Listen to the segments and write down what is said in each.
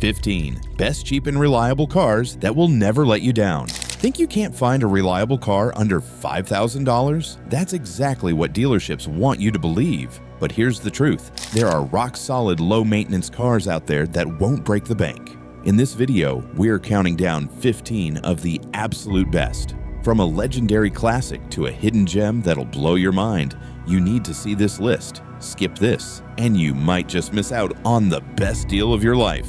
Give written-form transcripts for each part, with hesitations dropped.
15. Best cheap and reliable cars that will never let you down. Think you can't find a reliable car under $5,000? That's exactly what dealerships want you to believe. But here's the truth. There are rock-solid low-maintenance cars out there that won't break the bank. In this video, we're counting down 15 of the absolute best. From a legendary classic to a hidden gem that'll blow your mind, you need to see this list. Skip this, and you might just miss out on the best deal of your life.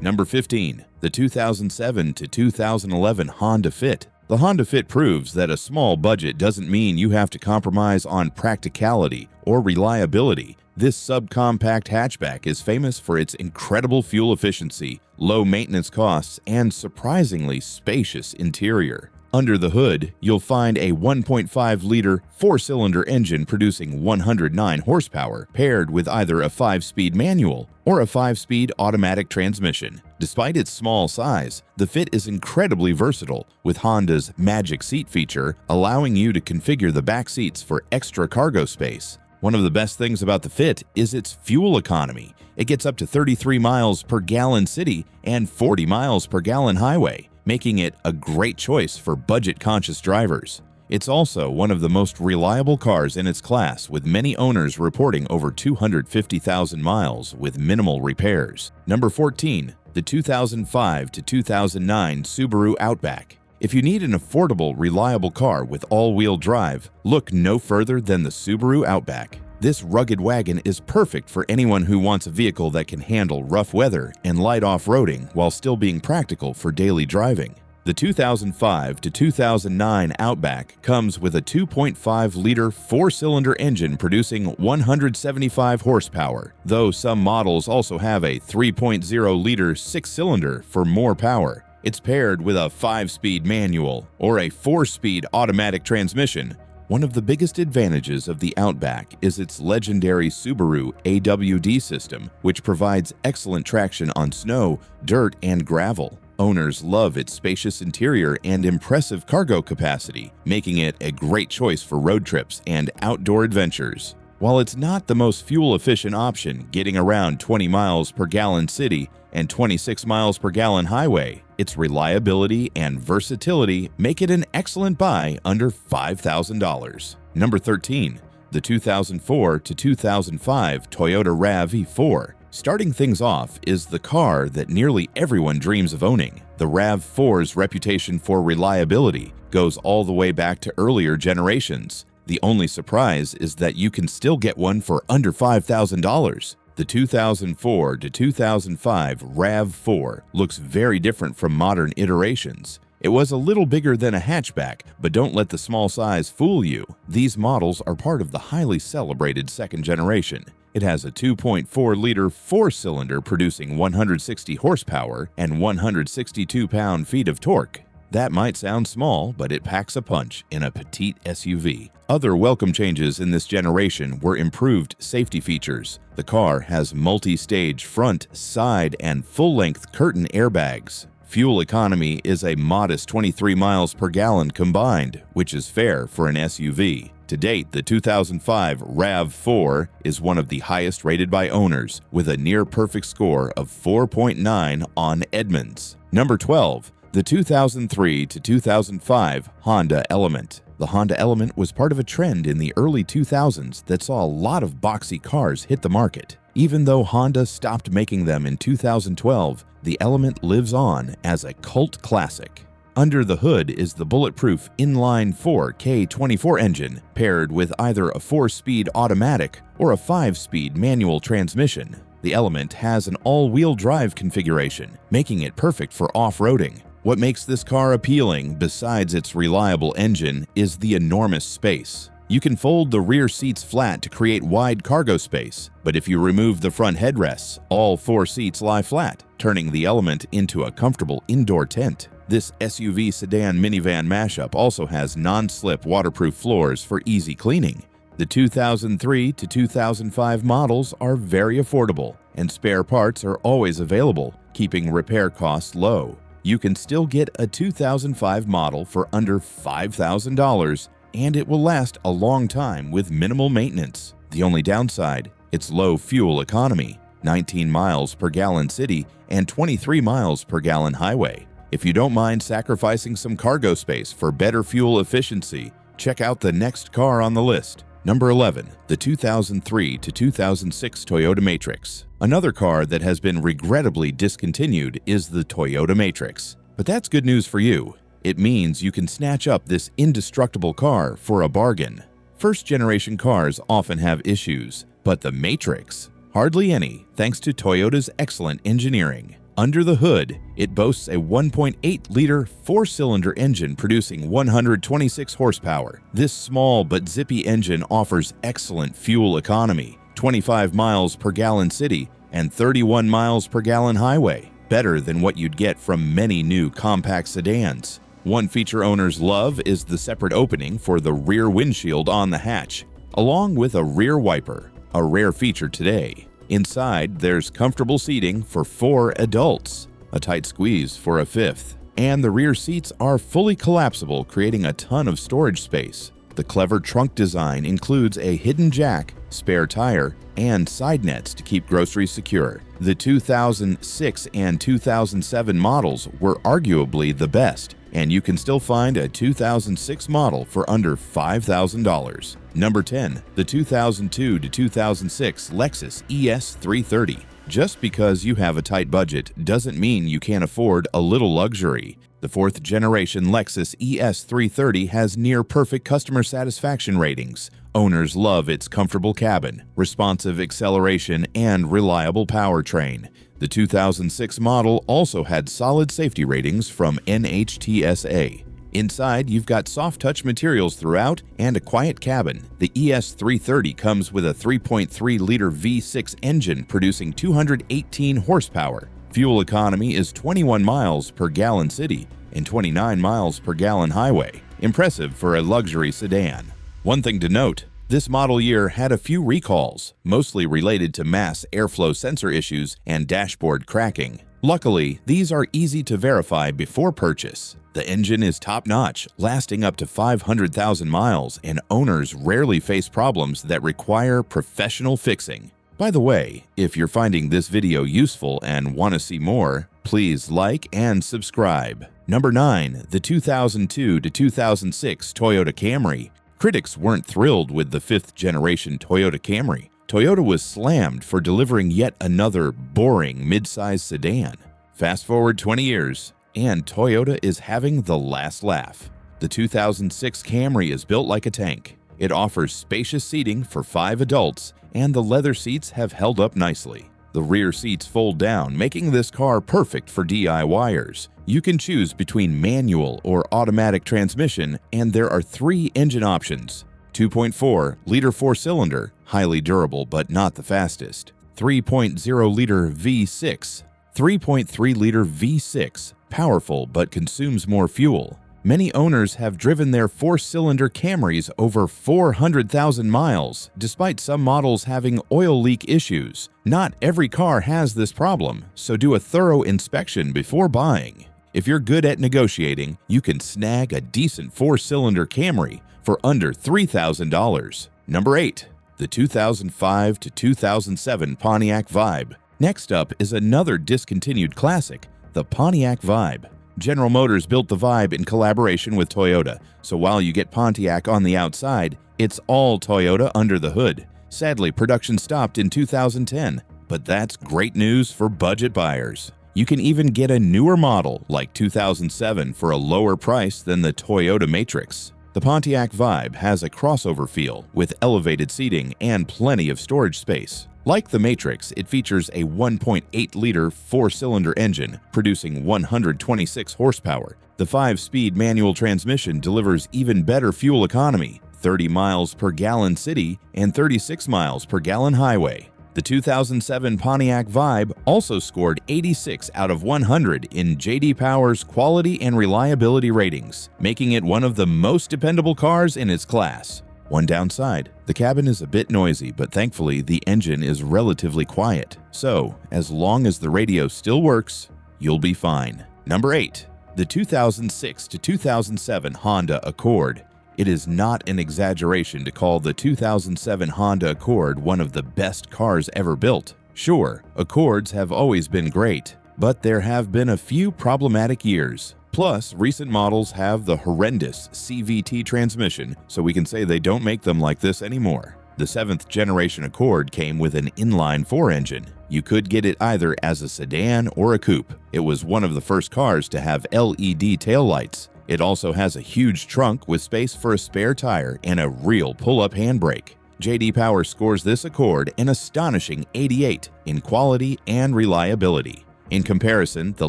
Number 15. The 2007 to 2011 Honda Fit. The Honda Fit proves that a small budget doesn't mean you have to compromise on practicality or reliability. This subcompact hatchback is famous for its incredible fuel efficiency, low maintenance costs, and surprisingly spacious interior. Under the hood, you'll find a 1.5-liter four-cylinder engine producing 109 horsepower, paired with either a 5-speed manual or a 5-speed automatic transmission. Despite its small size, the Fit is incredibly versatile, with Honda's Magic Seat feature allowing you to configure the back seats for extra cargo space. One of the best things about the Fit is its fuel economy. It gets up to 33 miles per gallon city and 40 miles per gallon highway, making it a great choice for budget-conscious drivers. It's also one of the most reliable cars in its class, with many owners reporting over 250,000 miles with minimal repairs. Number 14. The 2005 to 2009 Subaru Outback. If you need an affordable, reliable car with all-wheel drive, look no further than the Subaru Outback. This rugged wagon is perfect for anyone who wants a vehicle that can handle rough weather and light off-roading while still being practical for daily driving. The 2005 to 2009 Outback comes with a 2.5-liter four-cylinder engine producing 175 horsepower, though some models also have a 3.0-liter six-cylinder for more power. It's paired with a 5-speed manual or a 4-speed automatic transmission. One of the biggest advantages of the Outback is its legendary Subaru AWD system, which provides excellent traction on snow, dirt, and gravel. Owners love its spacious interior and impressive cargo capacity, making it a great choice for road trips and outdoor adventures. While it's not the most fuel-efficient option, getting around 20 miles per gallon city and 26 miles per gallon highway, its reliability and versatility make it an excellent buy under $5,000. Number 13. The 2004 to 2005 Toyota RAV4. Starting things off is the car that nearly everyone dreams of owning. The RAV4's reputation for reliability goes all the way back to earlier generations. The only surprise is that you can still get one for under $5,000. The 2004 to 2005 RAV4 looks very different from modern iterations. It was a little bigger than a hatchback, but don't let the small size fool you. These models are part of the highly celebrated second generation. It has a 2.4-liter four-cylinder producing 160 horsepower and 162 pound-feet of torque. That might sound small, but it packs a punch in a petite SUV. Other welcome changes in this generation were improved safety features. The car has multi-stage front, side, and full-length curtain airbags. Fuel economy is a modest 23 miles per gallon combined, which is fair for an SUV. To date, the 2005 RAV4 is one of the highest rated by owners, with a near-perfect score of 4.9 on Edmunds. Number 12. The 2003 to 2005 Honda Element. The Honda Element was part of a trend in the early 2000s that saw a lot of boxy cars hit the market. Even though Honda stopped making them in 2012, the Element lives on as a cult classic. Under the hood is the bulletproof inline-4 K24 engine, paired with either a 4-speed automatic or a 5-speed manual transmission. The Element has an all-wheel drive configuration, making it perfect for off-roading. What makes this car appealing, besides its reliable engine, is the enormous space. You can fold the rear seats flat to create wide cargo space, but if you remove the front headrests, all 4 seats lie flat, turning the Element into a comfortable indoor tent. This SUV sedan minivan mashup also has non-slip waterproof floors for easy cleaning. The 2003 to 2005 models are very affordable, and spare parts are always available, keeping repair costs low. You can still get a 2005 model for under $5,000, and it will last a long time with minimal maintenance. The only downside, its low fuel economy. 19 miles per gallon city, and 23 miles per gallon highway. If you don't mind sacrificing some cargo space for better fuel efficiency, check out the next car on the list. Number 11, the 2003 to 2006 Toyota Matrix. Another car that has been regrettably discontinued is the Toyota Matrix. But that's good news for you. It means you can snatch up this indestructible car for a bargain. First-generation cars often have issues, but the Matrix? Hardly any, thanks to Toyota's excellent engineering. Under the hood, it boasts a 1.8-liter four-cylinder engine producing 126 horsepower. This small but zippy engine offers excellent fuel economy, 25 miles per gallon city and 31 miles per gallon highway, better than what you'd get from many new compact sedans. One feature owners love is the separate opening for the rear windshield on the hatch, along with a rear wiper, a rare feature today. Inside, there's comfortable seating for 4 adults, a tight squeeze for a 5th, and the rear seats are fully collapsible, creating a ton of storage space. The clever trunk design includes a hidden jack, spare tire, and side nets to keep groceries secure. The 2006 and 2007 models were arguably the best, and you can still find a 2006 model for under $5,000. Number 10, the 2002 to 2006 Lexus ES330. Just because you have a tight budget doesn't mean you can't afford a little luxury. The 4th-generation Lexus ES330 has near-perfect customer satisfaction ratings. Owners love its comfortable cabin, responsive acceleration, and reliable powertrain. The 2006 model also had solid safety ratings from NHTSA. Inside, you've got soft-touch materials throughout and a quiet cabin. The ES330 comes with a 3.3-liter V6 engine producing 218 horsepower. Fuel economy is 21 miles per gallon city and 29 miles per gallon highway. Impressive for a luxury sedan. One thing to note, this model year had a few recalls, mostly related to mass airflow sensor issues and dashboard cracking. Luckily, these are easy to verify before purchase. The engine is top-notch, lasting up to 500,000 miles, and owners rarely face problems that require professional fixing. By the way, if you're finding this video useful and want to see more, please like and subscribe. Number 9, the 2002 to 2006 Toyota Camry. Critics weren't thrilled with the 5th-generation Toyota Camry. Toyota was slammed for delivering yet another boring mid-size sedan. Fast forward 20 years, and Toyota is having the last laugh. The 2006 Camry is built like a tank. It offers spacious seating for 5 adults, and the leather seats have held up nicely. The rear seats fold down, making this car perfect for DIYers. You can choose between manual or automatic transmission, and there are 3 engine options. 2.4-liter 4-cylinder, highly durable but not the fastest. 3.0-liter V6. 3.3-liter V6, powerful but consumes more fuel. Many owners have driven their 4-cylinder Camrys over 400,000 miles, despite some models having oil leak issues. Not every car has this problem, so do a thorough inspection before buying. If you're good at negotiating, you can snag a decent 4-cylinder Camry for under $3,000. Number 8, the 2005 to 2007 Pontiac Vibe. Next up is another discontinued classic, the Pontiac Vibe. General Motors built the Vibe in collaboration with Toyota, so while you get Pontiac on the outside, it's all Toyota under the hood. Sadly, production stopped in 2010, but that's great news for budget buyers. You can even get a newer model, like 2007, for a lower price than the Toyota Matrix. The Pontiac Vibe has a crossover feel with elevated seating and plenty of storage space. Like the Matrix, it features a 1.8-liter 4-cylinder engine producing 126 horsepower. The 5-speed manual transmission delivers even better fuel economy, 30 miles per gallon city and 36 miles per gallon highway. The 2007 Pontiac Vibe also scored 86 out of 100 in J.D. Power's quality and reliability ratings, making it one of the most dependable cars in its class. One downside, the cabin is a bit noisy, but thankfully the engine is relatively quiet. So, as long as the radio still works, you'll be fine. Number 8, the 2006 to 2007 Honda Accord. It is not an exaggeration to call the 2007 Honda Accord one of the best cars ever built. Sure, Accords have always been great, but there have been a few problematic years. Plus, recent models have the horrendous CVT transmission, so we can say they don't make them like this anymore. The 7th generation Accord came with an inline-4 engine. You could get it either as a sedan or a coupe. It was one of the first cars to have LED taillights. It also has a huge trunk with space for a spare tire and a real pull-up handbrake. J.D. Power scores this Accord an astonishing 88 in quality and reliability. In comparison, the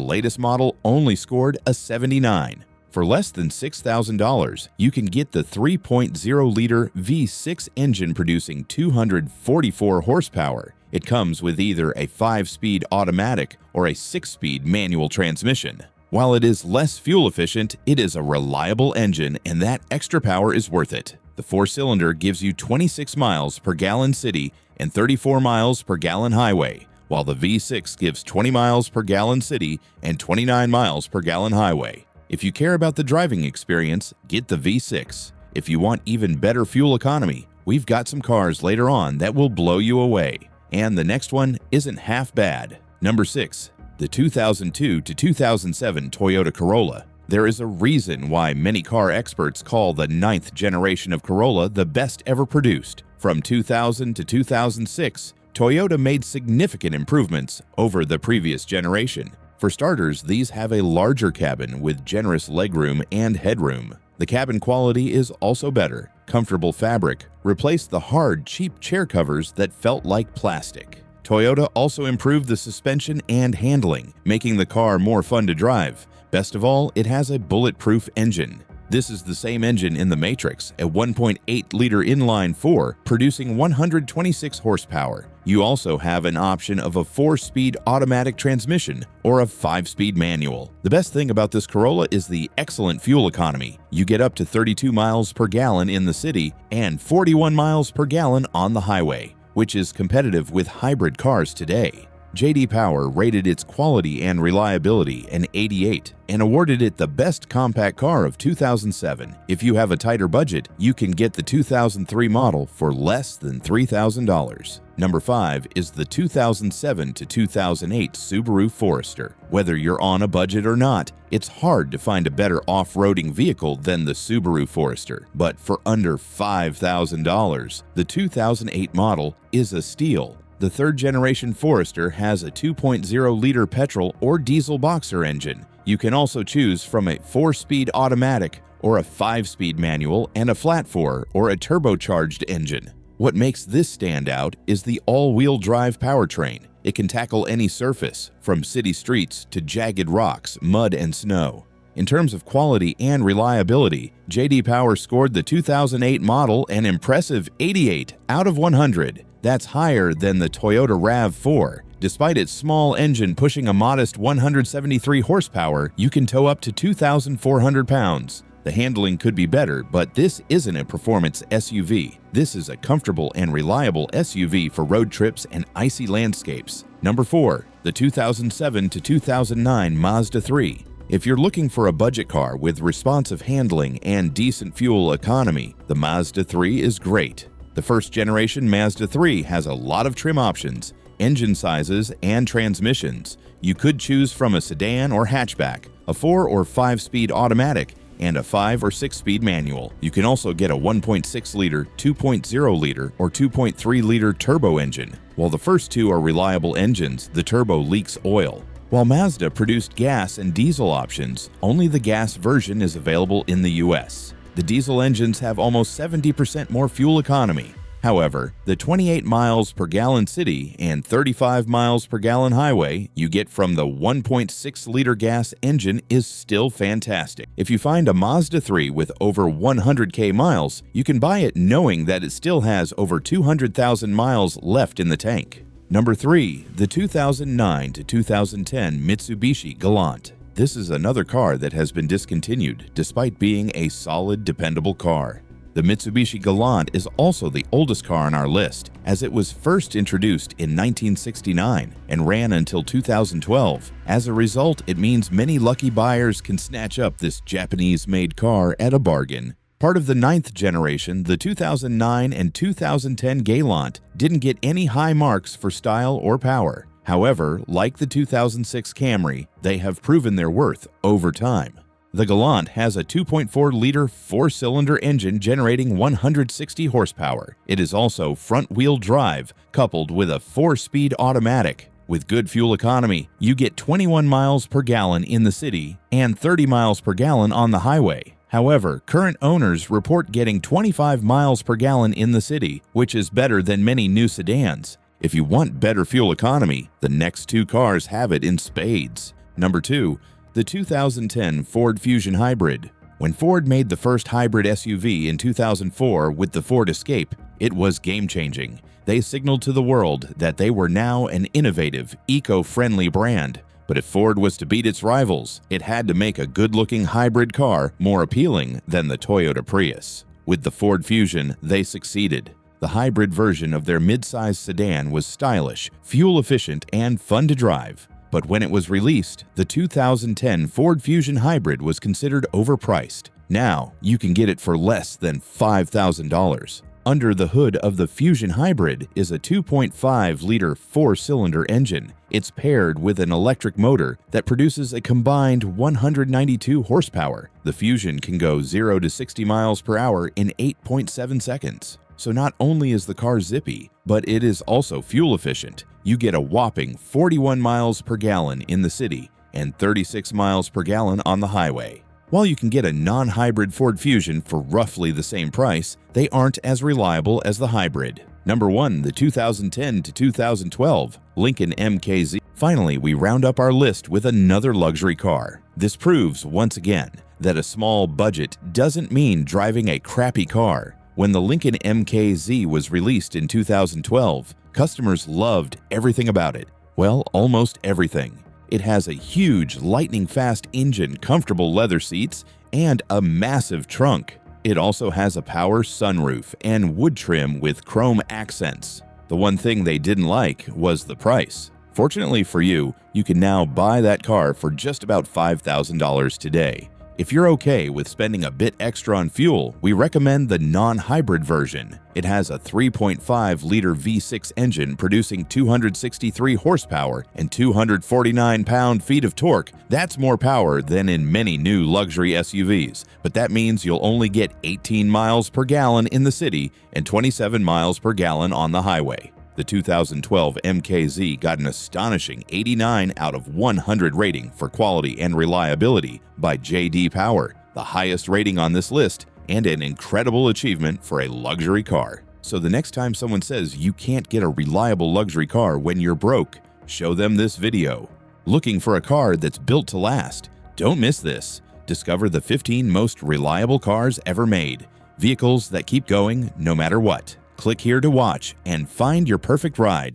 latest model only scored a 79. For less than $6,000, you can get the 3.0-liter V6 engine producing 244 horsepower. It comes with either a 5-speed automatic or a 6-speed manual transmission. While it is less fuel efficient, it is a reliable engine, and that extra power is worth it. The 4-cylinder gives you 26 miles per gallon city and 34 miles per gallon highway, while the V6 gives 20 miles per gallon city and 29 miles per gallon highway. If you care about the driving experience, get the V6. If you want even better fuel economy, we've got some cars later on that will blow you away. And the next one isn't half bad. Number 6. The 2002 to 2007 Toyota Corolla. There is a reason why many car experts call the 9th generation of Corolla the best ever produced. From 2000 to 2006, Toyota made significant improvements over the previous generation. For starters, these have a larger cabin with generous legroom and headroom. The cabin quality is also better. Comfortable fabric replaced the hard, cheap chair covers that felt like plastic. Toyota also improved the suspension and handling, making the car more fun to drive. Best of all, it has a bulletproof engine. This is the same engine in the Matrix, a 1.8-liter inline-4 producing 126 horsepower. You also have an option of a 4-speed automatic transmission or a 5-speed manual. The best thing about this Corolla is the excellent fuel economy. You get up to 32 miles per gallon in the city and 41 miles per gallon on the highway, which is competitive with hybrid cars today. J.D. Power rated its quality and reliability an 88 and awarded it the best compact car of 2007. If you have a tighter budget, you can get the 2003 model for less than $3,000. Number 5 is the 2007 to 2008 Subaru Forester. Whether you're on a budget or not, it's hard to find a better off-roading vehicle than the Subaru Forester. But for under $5,000, the 2008 model is a steal. The 3rd generation Forester has a 2.0-liter petrol or diesel boxer engine. You can also choose from a 4-speed automatic or a 5-speed manual and a flat 4 or a turbocharged engine. What makes this stand out is the all-wheel drive powertrain. It can tackle any surface, from city streets to jagged rocks, mud, and snow. In terms of quality and reliability, J.D. Power scored the 2008 model an impressive 88 out of 100. That's higher than the Toyota RAV4. Despite its small engine pushing a modest 173 horsepower, you can tow up to 2,400 pounds. The handling could be better, but this isn't a performance SUV. This is a comfortable and reliable SUV for road trips and icy landscapes. Number 4, the 2007 to 2009 Mazda 3. If you're looking for a budget car with responsive handling and decent fuel economy, the Mazda 3 is great. The 1st generation Mazda 3 has a lot of trim options, engine sizes, and transmissions. You could choose from a sedan or hatchback, a 4 or 5-speed automatic, and a 5 or 6-speed manual. You can also get a 1.6-liter, 2.0-liter, or 2.3-liter turbo engine. While the first two are reliable engines, the turbo leaks oil. While Mazda produced gas and diesel options, only the gas version is available in the US. The diesel engines have almost 70% more fuel economy. However, the 28 miles per gallon city and 35 miles per gallon highway you get from the 1.6-liter gas engine is still fantastic. If you find a Mazda 3 with over 100K miles, you can buy it knowing that it still has over 200,000 miles left in the tank. Number 3, the 2009 to 2010 Mitsubishi Galant. This is another car that has been discontinued despite being a solid, dependable car. The Mitsubishi Galant is also the oldest car on our list, as it was first introduced in 1969 and ran until 2012. As a result, it means many lucky buyers can snatch up this Japanese-made car at a bargain. Part of the 9th generation, the 2009 and 2010 Galant didn't get any high marks for style or power. However, like the 2006 Camry, they have proven their worth over time. The Galant has a 2.4-liter 4-cylinder engine generating 160 horsepower. It is also front-wheel drive, coupled with a 4-speed automatic. With good fuel economy, you get 21 miles per gallon in the city and 30 miles per gallon on the highway. However, current owners report getting 25 miles per gallon in the city, which is better than many new sedans. If you want better fuel economy, the next two cars have it in spades. Number 2, the 2010 Ford Fusion Hybrid. When Ford made the first hybrid SUV in 2004 with the Ford Escape, it was game-changing. They signaled to the world that they were now an innovative, eco-friendly brand. But if Ford was to beat its rivals, it had to make a good-looking hybrid car more appealing than the Toyota Prius. With the Ford Fusion, they succeeded. The hybrid version of their mid-size sedan was stylish, fuel-efficient, and fun to drive. But when it was released, the 2010 Ford Fusion Hybrid was considered overpriced. Now, you can get it for less than $5,000. Under the hood of the Fusion Hybrid is a 2.5-liter 4-cylinder engine. It's paired with an electric motor that produces a combined 192 horsepower. The Fusion can go 0 to 60 miles per hour in 8.7 seconds. So not only is the car zippy, but it is also fuel efficient. You get a whopping 41 miles per gallon in the city and 36 miles per gallon on the highway. While you can get a non-hybrid Ford Fusion for roughly the same price, they aren't as reliable as the hybrid. Number 1, the 2010 to 2012 Lincoln MKZ. Finally, we round up our list with another luxury car. This proves, once again, that a small budget doesn't mean driving a crappy car. When the Lincoln MKZ was released in 2012, customers loved everything about it. Well, almost everything. It has a huge, lightning-fast engine, comfortable leather seats, and a massive trunk. It also has a power sunroof and wood trim with chrome accents. The one thing they didn't like was the price. Fortunately for you, you can now buy that car for just about $5,000 today. If you're okay with spending a bit extra on fuel, we recommend the non-hybrid version. It has a 3.5-liter V6 engine producing 263 horsepower and 249 pound-feet of torque. That's more power than in many new luxury SUVs, but that means you'll only get 18 miles per gallon in the city and 27 miles per gallon on the highway. The 2012 MKZ got an astonishing 89 out of 100 rating for quality and reliability by J.D. Power, the highest rating on this list, and an incredible achievement for a luxury car. So the next time someone says you can't get a reliable luxury car when you're broke, show them this video. Looking for a car that's built to last? Don't miss this. Discover the 15 most reliable cars ever made. Vehicles that keep going no matter what. Click here to watch and find your perfect ride.